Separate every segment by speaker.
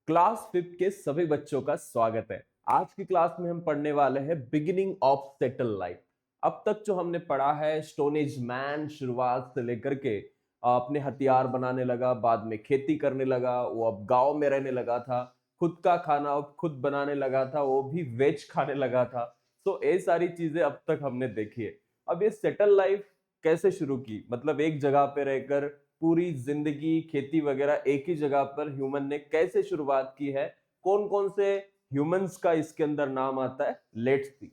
Speaker 1: Class fifth के सभी बच्चों का स्वागत है। आज की क्लास में हम पढ़ने वाले हैं बिगिनिंग ऑफ सेटल लाइफ। अब तक जो हमने पढ़ा है स्टोन एज मैन शुरुआत से लेकर के अपने हथियार बनाने लगा, बाद में खेती करने लगा, वो अब गांव में रहने लगा था, खुद का खाना अब खुद बनाने लगा था, वो भी वेज खाने लगा था। तो ये सारी चीजें अब तक हमने देखी है। अब ये सेटल लाइफ कैसे शुरू की, मतलब एक जगह पे रहकर पूरी जिंदगी खेती वगैरह एक ही जगह पर ह्यूमन ने कैसे शुरुआत की है, कौन कौन से ह्यूमंस का इसके अंदर नाम आता है, लेट्स सी।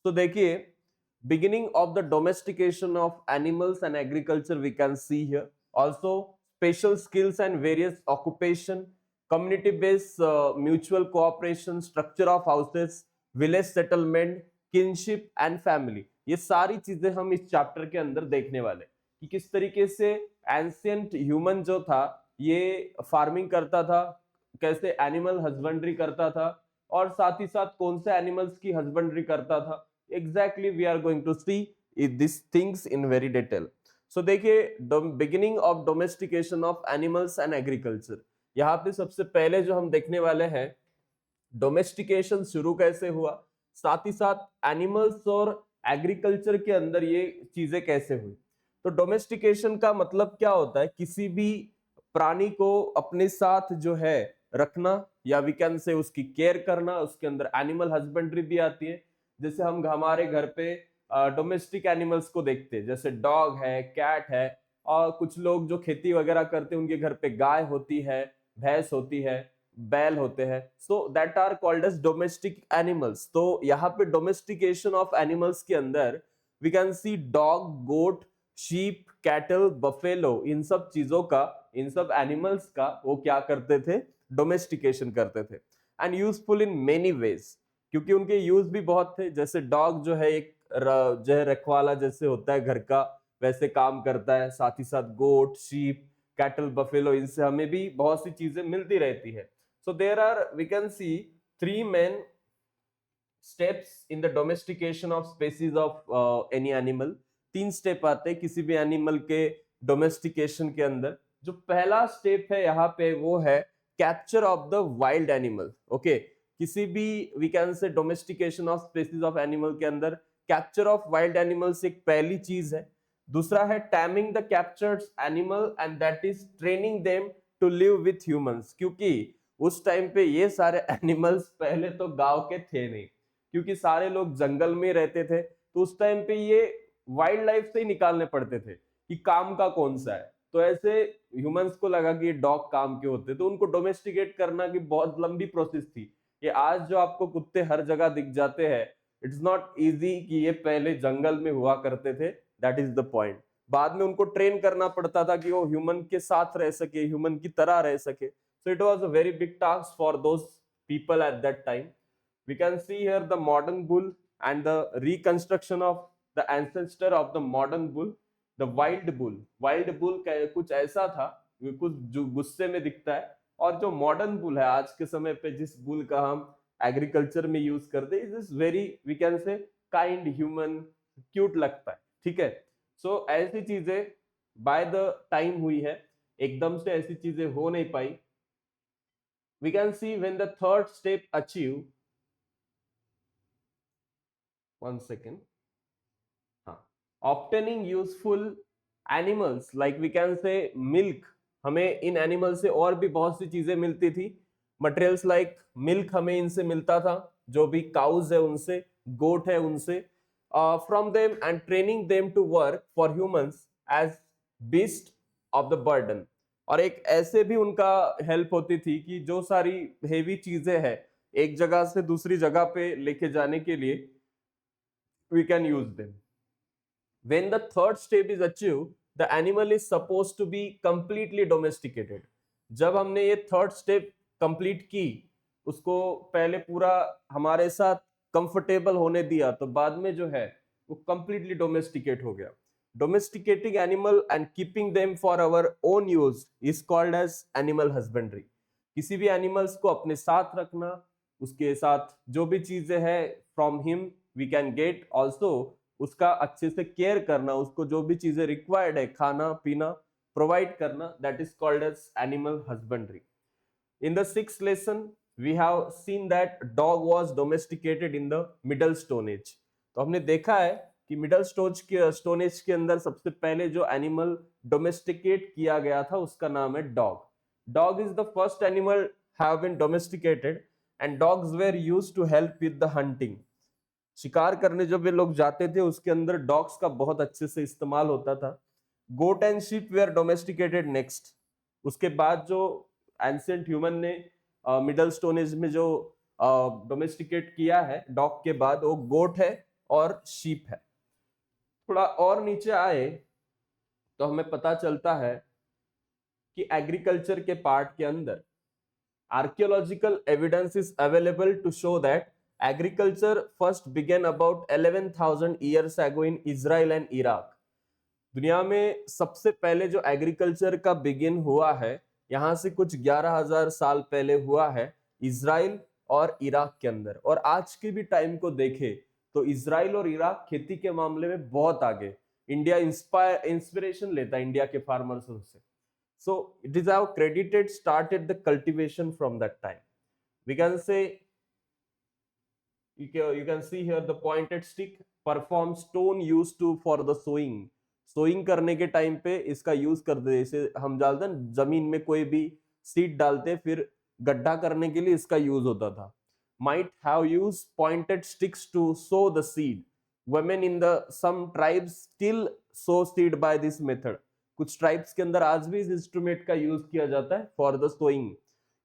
Speaker 1: तो देखिए, beginning of the domestication of animals and agriculture we can see here. Also special skills and various occupation, community based mutual cooperation, structure of houses, village settlement, kinship and family, ये सारी चीजें हम इस chapter के अंदर देखने वाले कि किस तरीके से एंशियंट ह्यूमन जो था ये फार्मिंग करता था, कैसे एनिमल हस्बेंड्री करता था, और साथ ही साथ कौन से एनिमल्स की हस्बेंड्री करता था। Exactly, we are going to see these things in very detail. So देखिए, beginning of domestication of animals and agriculture, यहाँ पे सबसे पहले जो हम देखने वाले हैं डोमेस्टिकेशन शुरू कैसे हुआ, साथ ही साथ एनिमल्स और एग्रीकल्चर के अंदर ये चीजें कैसे हुई। तो डोमेस्टिकेशन का मतलब क्या होता है, किसी भी प्राणी को अपने साथ जो है रखना, या वी कैन से उसकी केयर करना, उसके अंदर एनिमल हस्बेंड्री भी आती है। जैसे हम हमारे घर पे डोमेस्टिक एनिमल्स को देखते हैं, जैसे डॉग है, कैट है, और कुछ लोग जो खेती वगैरह करते हैं उनके घर पे गाय होती है, भैंस होती है, बैल होते हैं। So that are called as domestic animals. तो यहाँ पे डोमेस्टिकेशन ऑफ एनिमल्स के अंदर we can see dog, goat, sheep, cattle, buffalo, इन सब चीजों का, इन सब एनिमल्स का वो क्या करते थे, डोमेस्टिकेशन करते थे। And useful in many ways, क्योंकि उनके यूज भी बहुत थे। जैसे डॉग जो है एक जो है रखवाला जैसे होता है घर का, वैसे काम करता है। साथ ही साथ गोट, शीप, कैटल, बफेलो, इनसे हमें भी बहुत सी चीजें मिलती रहती है। So there are we can see three main steps in the domestication of species of any animal. तीन स्टेप आते हैं किसी भी एनिमल के डोमेस्टिकेशन के अंदर। जो पहला स्टेप है यहाँ पे वो है capture of the wild animal. Okay, किसी भी we can say domestication of species of animal के अंदर कैप्चर ऑफ वाइल्ड एनिमल्स एक पहली चीज है। दूसरा है taming the captured animal and that is training them to live with humans, क्योंकि उस टाइम पे ये सारे एनिमल्स पहले तो गांव के थे नहीं, क्योंकि सारे लोग जंगल में रहते थे। तो उस टाइम पे ये वाइल्ड लाइफ से ही निकालने पड़ते थे कि काम का कौन सा है। तो ऐसे ह्यूमंस को लगा कि ये डॉग काम के होते, तो उनको डोमेस्टिकेट करना की बहुत लंबी प्रोसेस थी। ये आज जो आपको कुत्ते हर जगह दिख जाते हैं, इट्स नॉट इजी कि ये पहले जंगल में हुआ करते थे। That is the point. बाद में उनको ट्रेन करना पड़ता था कि वो ह्यूमन के साथ रह सके, ह्यूमन की तरह रह सके। So it was a very big task for those people at that time. We can see here the modern bull and the reconstruction of the ancestor of the modern bull, the wild bull. Wild bull कुछ ऐसा था, कुछ जो गुस्से में दिखता है। और जो मॉडर्न बुल है आज के समय पे, जिस बुल का हम एग्रीकल्चर में यूज करते हैं, is very we can say kind human, cute लगता है। ठीक है। सो ऐसी चीजें बाय द टाइम हुई है, एकदम से ऐसी चीजें हो नहीं पाई। We can see when the third step achieve, one second, हाँ, obtaining useful animals like we can say milk. हमें इन एनिमल से और भी बहुत सी चीजें मिलती थी। मटेरियल्स लाइक मिल्क हमें इनसे मिलता था, जो भी काउज है उनसे, गोट है उनसे, from them and training them to work for humans as beast of the burden. और एक ऐसे भी उनका हेल्प होती थी कि जो सारी हेवी चीजें हैं एक जगह से दूसरी जगह पे लेके जाने के लिए we can use them. When the third step is achieved, the animal is supposed to be completely domesticated. जब हमने ये थर्ड स्टेप कंप्लीट की, उसको पहले पूरा हमारे साथ कंफर्टेबल होने दिया, तो बाद में जो है वो कंप्लीटली डोमेस्टिकेट हो गया। Domesticating animal and keeping them for our own use is called as animal husbandry. किसी भी एनिमल्स को अपने साथ रखना, उसके साथ जो भी चीजें हैं from him we can get, also उसका अच्छे से केयर करना, उसको जो भी चीजें रिक्वायर्ड है, खाना पीना प्रोवाइड करना, that is called as animal husbandry. In the sixth lesson we have seen that dog was domesticated in the middle stone age. तो हमने देखा है कि मिडल स्टोन एज के अंदर सबसे पहले जो एनिमल डोमेस्टिकेट किया गया था उसका नाम है dog. Dog is the first animal have been domesticated and dogs were used to help with the hunting. शिकार करने जब वे लोग जाते थे उसके अंदर डॉग्स का बहुत अच्छे से इस्तेमाल होता था. Goat and sheep were domesticated next. उसके बाद जो एंशिएंट ह्यूमन ने मिडल स्टोन एज में जो डोमेस्टिकेट किया है डॉग के बाद वो गोट है और शीप है. थोड़ा और नीचे आए तो हमें पता चलता है कि एग्रीकल्चर के पार्ट के अंदर archaeological evidence is available to show that agriculture first began about 11,000 years ago in Israel and Iraq. दुनिया में सबसे पहले जो एग्रीकल्चर का बिगिन हुआ है यहाँ से कुछ 11,000 साल पहले हुआ है इजराइल और इराक के अंदर. और आज के भी टाइम को देखे तो इजराइल और इराक खेती के मामले में बहुत आगे. इंडिया इंस्पिरेशन लेता है इंडिया के फार्मर्स से. So it is how credited started the cultivation from that time. We can say you can see here the pointed stick perform stone used to for the sowing. Sowing करने के time पे इसका use करते हैं. जैसे हम डालते हैं जमीन में कोई भी सीड डालते फिर गड्ढा करने के लिए इसका यूज होता था. might have used pointed sticks to sow the seed. Women in the some tribes still sow seed by this method. कुछ ट्राइब्स के अंदर आज भी इस इंस्ट्रूमेंट का यूज किया जाता है for the sowing.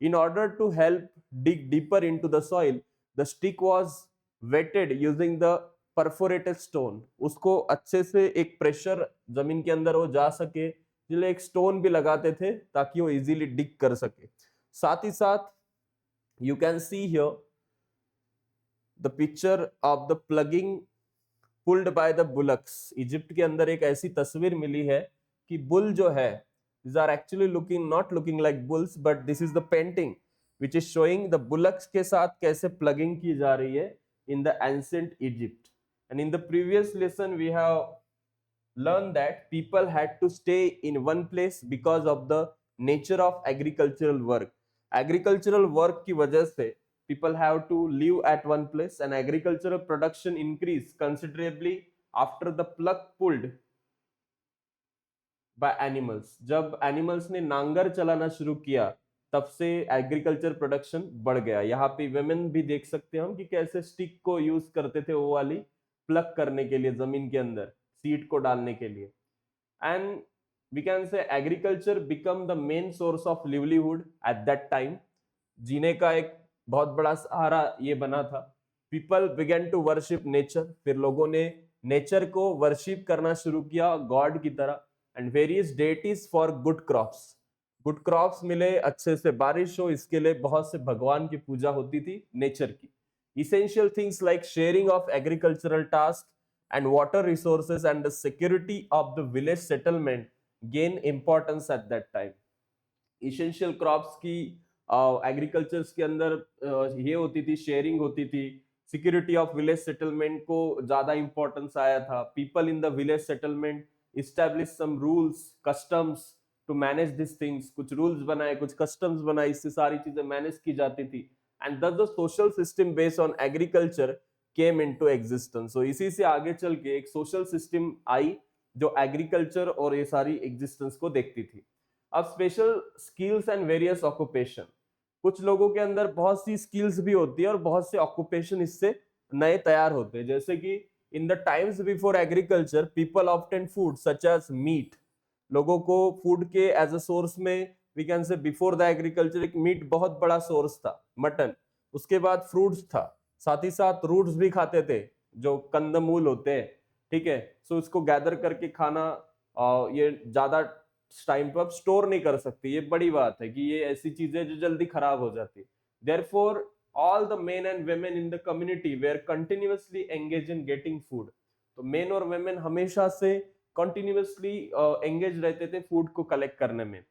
Speaker 1: In order to help dig deeper into the soil, the stick was wetted using the perforated stone. उसको अच्छे से एक प्रेशर जमीन के अंदर वो जा सके इसलिए एक स्टोन भी लगाते थे ताकि वो इजीली डिग कर सके. साथ ही साथ you can see here the picture of the plugging pulled by the bullocks. Egypt के अंदर एक ऐसी तस्वीर मिली है कि बुल जो है these are actually not looking like bulls but this is the painting which is showing the bullocks के साथ कैसे plugging की जा रही है in the ancient Egypt. And in the previous lesson we have learned that people had to stay in one place because of the nature of agricultural work. Agricultural work की वजह से people have to live at one place and agricultural production increased considerably after the plug pulled by animals. जब animals ने नांगर चलाना शुरू किया तब से एग्रीकल्चर प्रोडक्शन बढ़ गया. यहाँ पे वेमेन भी देख सकते हैं हम कि कैसे स्टिक को यूज करते थे वो वाली प्लग करने के लिए जमीन के अंदर सीड को डालने के लिए. And we can say agriculture become the main source of livelihood at that time. जीने का एक बहुत बड़ा सहारा ये बना था. People began to worship nature. फिर लोगों ने नेचर को वर्शिप करना शुरू किया गॉड की तरह. And various deities for good crops. Good crops मिले अच्छे से बारिश हो इसके लिए बहुत से भगवान की पूजा होती थी नेचर की. Essential things like sharing of agricultural task and water resources and the security of the village settlement gain importance eight that time. Essential crops की एग्रीकल्चर के अंदर ये होती थी शेयरिंग होती थी. सिक्योरिटी ऑफ विलेज सेटलमेंट को ज्यादा इंपॉर्टेंस आया था. People in the village settlement establish some rules customs to manage these things. कुछ रूल्स बनाए कुछ कस्टम्स बनाए इससे सारी चीजें मैनेज की जाती थी. And thus the social system based on agriculture came into existence. so इसी से आगे चल के एक सोशल सिस्टम आई जो एग्रीकल्चर और ये सारी एग्जिस्टेंस को देखती थी. अब special skills and various occupation. कुछ लोगों के अंदर बहुत सी स्किल्स भी होती है और बहुत से ऑक्यूपेशन इससे नए तैयार होते हैं. जैसे कि in the times before agriculture people obtained food such as meat. लोगों को फूड के एज अ सोर्स में we can say before the agriculture एक मीट बहुत बड़ा सोर्स था मटन. उसके बाद फ्रूट्स था. साथ ही साथ रूट्स भी खाते थे जो कंदमूल होते हैं. ठीक है. सो इसको गैदर करके खाना ये ज्यादा टाइम पर स्टोर नहीं कर सकती. ये बड़ी बात है कि ये ऐसी चीजें जो जल्दी खराब हो जाती. Therefore all the men and women in the community were continuously engaged in getting food. तो men और women हमेशा से continuously engaged रहते थे फूड को कलेक्ट करने में.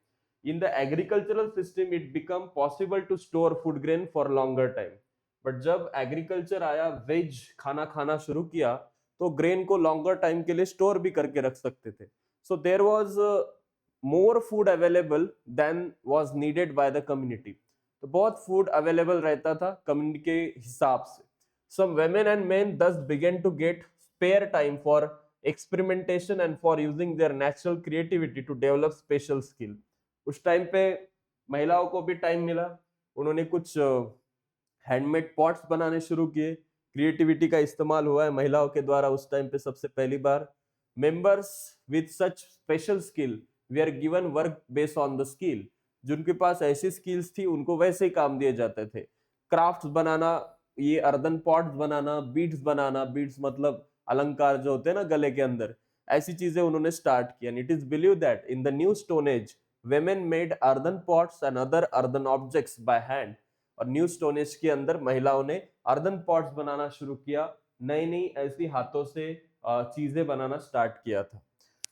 Speaker 1: In the agricultural system it become possible to store food grain for longer time. But जब एग्रीकल्चर आया वेज खाना खाना शुरू किया तो ग्रेन को लॉन्गर टाइम के लिए स्टोर भी करके रख सकते थे. So there was more food available than was needed by the community. तो बहुत फूड अवेलेबल रहता था कम्युनिटी के हिसाब से. Some women and men thus began to get spare time for experimentation and for using their natural creativity to develop special skill. उस time पे महिलाओं को भी टाइम मिला, उन्होंने कुछ हैंडमेड पॉट्स बनाने शुरू किए, क्रिएटिविटी का इस्तेमाल हुआ है महिलाओं के द्वारा उस टाइम पे सबसे पहली बार. Members with such special skill we are given work based on the skill. जिनके पास ऐसी स्किल्स थी उनको वैसे ही काम दिए जाते थे. क्राफ्ट्स बनाना, ये अर्दन पॉट्स बनाना, बीड्स मतलब अलंकार जो होते हैं ना गले के अंदर, ऐसी चीजें उन्होंने स्टार्ट किया. It is believe that in the new stone as women made earthen pots and other earthen objects by hand. और न्यू स्टोन एज के अंदर महिलाओं ने अर्दन पॉट्स बनाना शुरू किया, नई नई ऐसी हाथों से चीजें बनाना स्टार्ट किया था.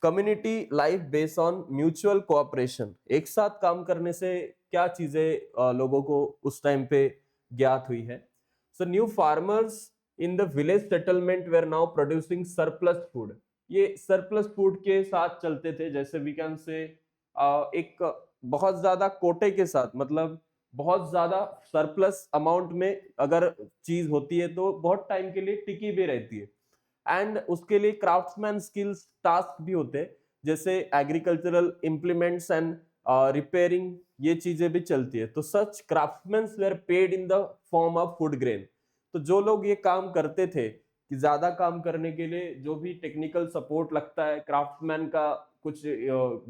Speaker 1: Community life based on mutual cooperation, एक साथ काम करने से क्या चीजें लोगों को उस टाइम पे ज्ञात हुई है. So new farmers in the village settlement were now producing surplus food. ये सरप्लस फूड के साथ चलते थे, जैसे वी कैन से एक बहुत ज्यादा कोटे के साथ, मतलब बहुत ज्यादा सरप्लस अमाउंट में अगर चीज होती है तो बहुत टाइम के लिए टिकी भी रहती है. एंड उसके लिए क्राफ्ट्समैन स्किल्स टास्क भी होते हैं, जैसे एग्रीकल्चरल इम्प्लीमेंट्स एंड रिपेयरिंग, ये चीजें भी चलती है. तो such craftsman were paid in the form of food grain. तो जो लोग ये काम करते थे कि ज्यादा काम करने के लिए जो भी टेक्निकल सपोर्ट लगता है, क्राफ्ट्समैन का कुछ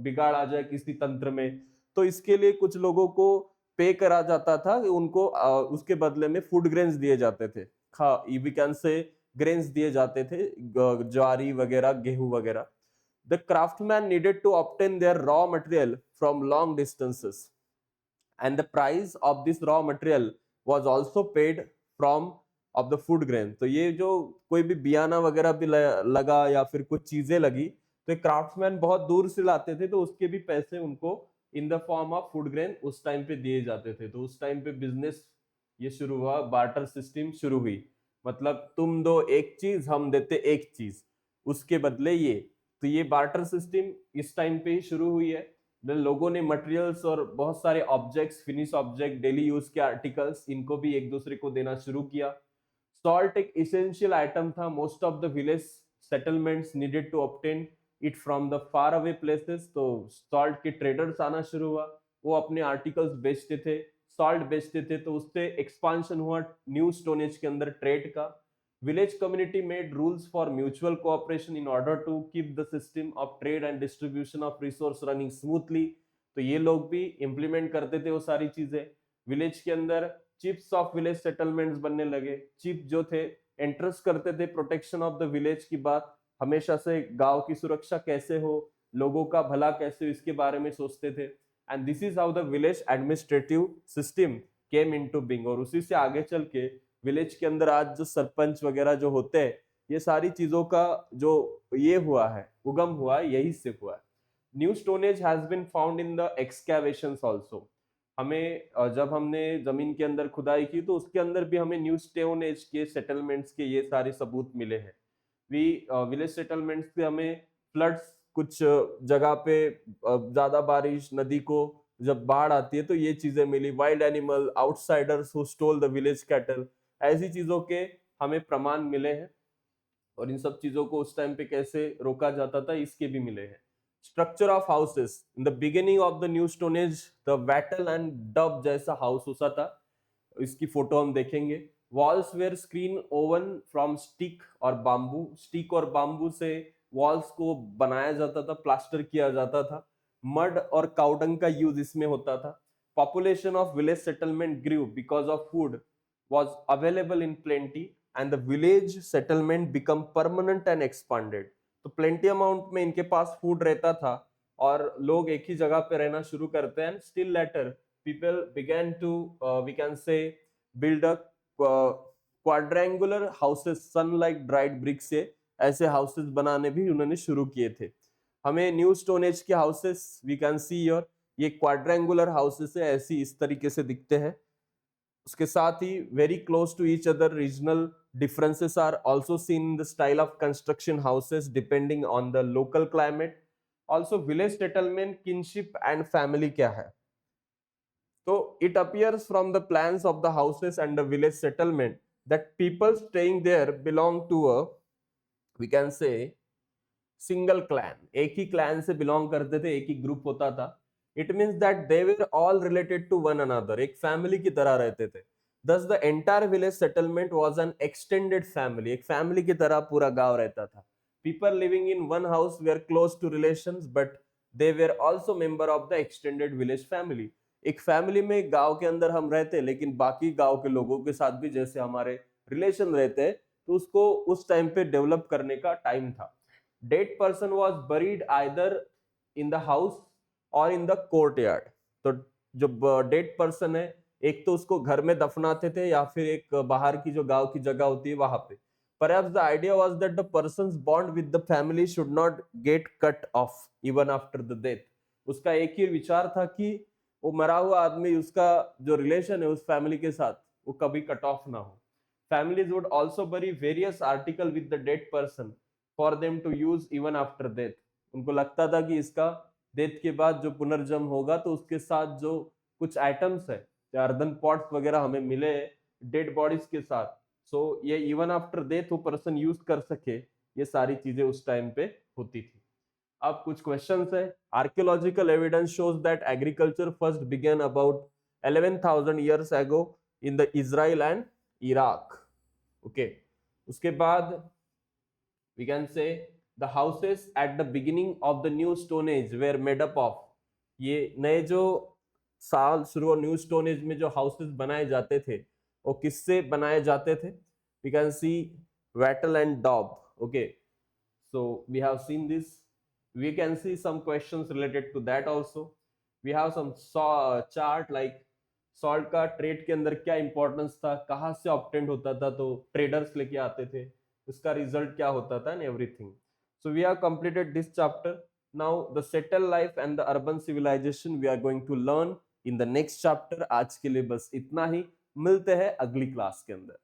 Speaker 1: बिगाड़ आ जाए किसी तंत्र में, तो इसके लिए कुछ लोगों को पे करा जाता था, उनको उसके बदले में फूड ग्रेन्स दिए जाते थे. वी कैन से ग्रेन्स दिए जाते थे, ज्वारी वगैरह, गेहूं वगैरह. The craftsman needed to obtain their raw material from long distances and the price of this raw material was also paid from of the food grain. तो ये जो कोई भी बियाना वगैरह भी लगा या फिर कुछ चीजें लगी, तो क्राफ्ट्समैन बहुत दूर से लाते थे, तो उसके भी पैसे उनको इन the form of food grain उस टाइम पे दिए जाते थे. तो उस टाइम पे बिजनेस ये शुरू हुआ, बार्टर सिस्टम शुरू हुई, मतलब तुम दो एक चीज, हम देते एक चीज, उसके बदले ये. तो ये बार्टर सिस्टम इस टाइम पे ही शुरू हुई है. लोगों ने मटेरियल्स और बहुत सारे objects, finish object, daily use के आर्टिकल्स, इनको भी एक दूसरे को देना शुरू किया. सॉल्ट एक इसेंशियल आइटम था. Most of the village settlements needed to obtain it from the far away places. तो सॉल्ट के ट्रेडर्स आना शुरू हुआ, वो अपने आर्टिकल्स बेचते थे, सॉल्ट बेचते थे, तो उससे एक्सपांशन हुआ न्यू स्टोन एज के अंदर ट्रेड का. Village community made rules for mutual cooperation in order to keep the system of trade and distribution of resource running smoothly. तो ये लोग भी इंप्लीमेंट करते थे वो सारी चीजें. विलेज के अंदर चिप्स ऑफ विलेज सेटलमेंट्स बनने लगे. चिप जो थे इंटरेस्ट करते थे प्रोटेक्शन ऑफ द विलेज की बात, हमेशा से गांव की सुरक्षा कैसे हो, लोगों का भला कैसे हो, इसके बारे में सोचते थे. And this is how the village administrative system came into being. और उसी से आगे चल के विलेज के अंदर आज जो सरपंच वगैरह जो होते हैं, ये सारी चीजों का जो ये हुआ है, उगम हुआ है, यही से हुआ है. New stone age has been found in the excavations also. हमें जब हमने जमीन के अंदर खुदाई की तो उसके अंदर भी हमें न्यू स्टोन एज के सेटलमेंट्स के ये सारे सबूत मिले हैं. विलेज सेटलमेंट्स से हमें फ्लड्स, कुछ जगह पे ज्यादा बारिश, नदी को जब बाढ़ आती है तो ये चीजें मिली. Wild animal, outsiders who stole the village cattle, ऐसी चीजों के हमें प्रमाण मिले हैं. और इन सब चीजों को उस टाइम पे कैसे रोका जाता था, इसके भी मिले हैं. Structure of houses in the beginning of the new stone age, the wattle and daub जैसा हाउस होता था, इसकी फोटो हम देखेंगे. Walls were screen woven from stick और बाम्बू. स्टिक और बाम्बू से वॉल्स को बनाया जाता था, प्लास्टर किया जाता था. मड और काउडंग का यूज इसमें होता था. Population of village settlement grew because of food was available in plenty and the village settlement become permanent and expanded. तो plenty amount में इनके पास फूड रहता था और लोग एक ही जगह पे रहना शुरू करते हैं. Still later people began to we can say build a quadrangular houses, sun like dried bricks से ऐसे हाउसेस बनाने भी उन्होंने शुरू किए थे. हमें न्यू स्टोन एज के houses we can see here, ये क्वाड्रेंगुलर हाउसेस है, ऐसी इस तरीके से दिखते हैं. उसके साथ ही very close to each other, regional differences are also seen in the style of construction houses depending on the local climate. Also village settlement, kinship and family क्या है. तो it appears from the plans of the houses and the village settlement that people staying there belong to a, we can say, single clan, एक ही clan से belong करते थे, एक ही group होता था. It means that they were all related to one another, एक family की तरह रहते थे. Thus the entire village settlement was an extended family, एक फैमिली की तरह पूरा गांव रहता था. People living in one house were close to relations but they were also member of the extended village family. एक फैमिली में गांव के अंदर हम रहते, लेकिन बाकी गांव के लोगों के साथ भी जैसे हमारे रिलेशन रहते हैं, तो उसको उस टाइम पे डेवलप करने का टाइम था. Dead person was buried either in the house or in the courtyard. तो जो डेड पर्सन है, एक तो उसको घर में दफनाते थे या फिर एक बाहर की जो गांव की जगह होती है वहां पे. Perhaps the idea was that the person's bond with the family should not get cut off even after the death. उसका एक ही विचार था कि वो मरा हुआ आदमी, उसका जो रिलेशन है उस फैमिली के साथ, वो कभी कट ऑफ ना हो. Families would also bury various article with the dead person for them to use even after death. उनको लगता था कि इसका डेथ के बाद जो पुनर्जन्म होगा तो उसके साथ जो कुछ आइटम्स है, अर्दन पॉट्स वगैरह हमें मिले डेड बॉडीज के साथ, सो ये इवन आफ्टर डेथ वो पर्सन यूज कर सके, ये सारी चीजें उस टाइम पे होती थी. अब कुछ क्वेश्चंस है. Archaeological evidence shows that agriculture first began about 11,000 years ago in the Israel and Iraq. Okay, उसके बाद we can say the houses at the beginning of the new stone age were made up of, ये नए जो साल शुरू new stone age में जो houses बनाए जाते थे वो किससे बनाए जाते थे? we can see wattle and daub. okay, so we have seen this. We can see some questions related to that also. We have some chart like salt का ट्रेड के अंदर क्या इंपॉर्टेंस था, कहाँ से ऑब्टेंड होता था, तो ट्रेडर्स लेके आते थे, उसका रिजल्ट क्या होता था, and everything. So we have completed this chapter. Now the settle life and the urban civilization we are going to learn in the next chapter. आज के लिए बस इतना ही, मिलते हैं अगली क्लास के अंदर.